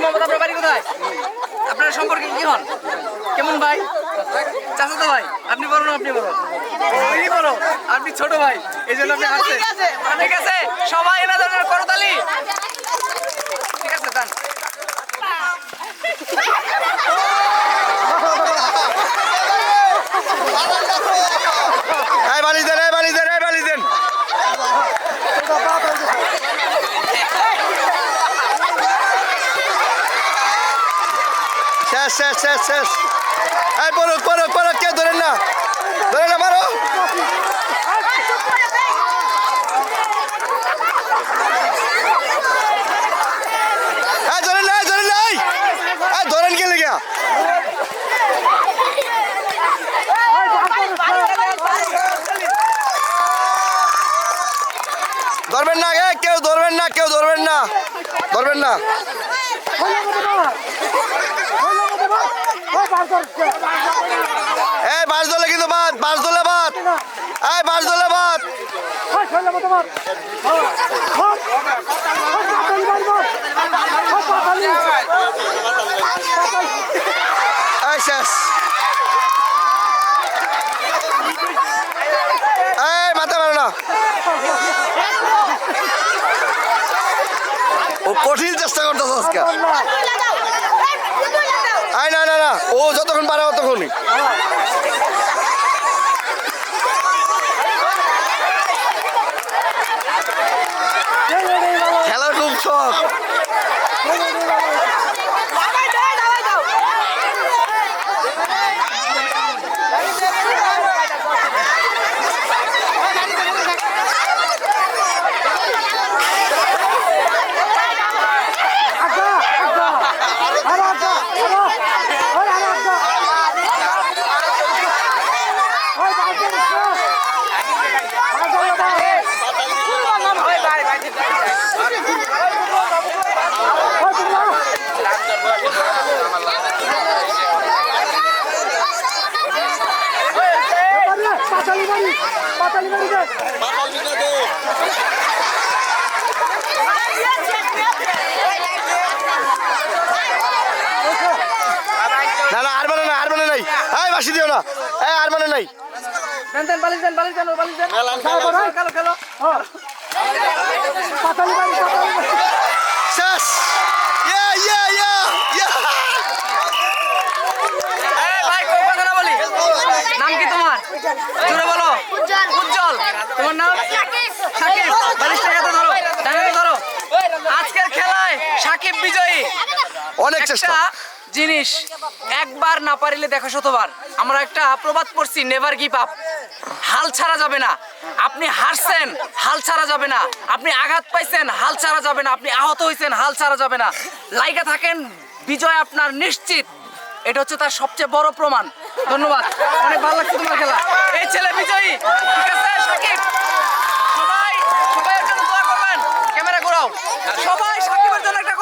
মোহাম্মদ, আপনার বাড়ি কোথায়? আপনার সম্পর্কে কি হন? কেমন ভাই? চাচাতো ভাই। আপনি বড় না আপনি বড়? আপনি বড়, আপনি ছোট ভাই, এই জন্য আপনি হাসছেন। ঠিক আছে, সবাই এনাদের করতালি। ঠিক আছে, যান। বালি দেন, বালি দেন, বালি দেন। শেষ শেষ শেষ শেষ। এই পড়ুক পড়ুক পড়ুক, কেউ ধরেন না, ধরেন না, মারো। ধরেন নাই, ধরেন নাই, ধরেন কে লেগে? ধরবেন না, কেউ ধরবেন না, কেউ ধরবেন না, ধরবেন না। এই বাস দলে কিন্তু বাদ, বাস দলে বাদ, এই বাস দলে বাদ। এই শেষ। এই মাথা মারো না। ও কঠিন চেষ্টা করতেছে আজকে। আয় না না না, ও যতক্ষণ পারে ততক্ষণই। খেলার খুব শখ। না না, আর মানে না, আর মানে নাই। এই বাসি দিও না, এই আর মানে নাই। শেষ। নাম কি তোমার? জোরে বলো। উজ্জ্বল। তোমার নাম? সাকিব। বালিশটা হাতে ধরো, ডানাতে ধরো। আজকের খেলায় সাকিব বিজয়ী। অনেক চেষ্টা। জিনিস একবার না পারিলে দেখো শতবার। আমরা একটা প্রবাদ পড়ছি, নেভার গিভ আপ। হাল ছাড়া যাবে না। আপনি হারছেন, হাল ছাড়া যাবে না। আপনি আঘাত পাইছেন, হাল ছাড়া যাবে না। আপনি আহত হয়েছেন, হাল ছাড়া যাবে না। লাইগা থাকেন, বিজয় আপনার নিশ্চিত। এটা হচ্ছে তার সবচেয়ে বড় প্রমাণ। ধন্যবাদ, অনেক ভালো লাগছে তোমার খেলা। এই ছেলে বিজয়ী। ঠিক আছে সাকিব, সবাই সবাই এর জন্য দোয়া করবেন। ক্যামেরা ঘোরাও, সবাই সাকিবের জন্য একটা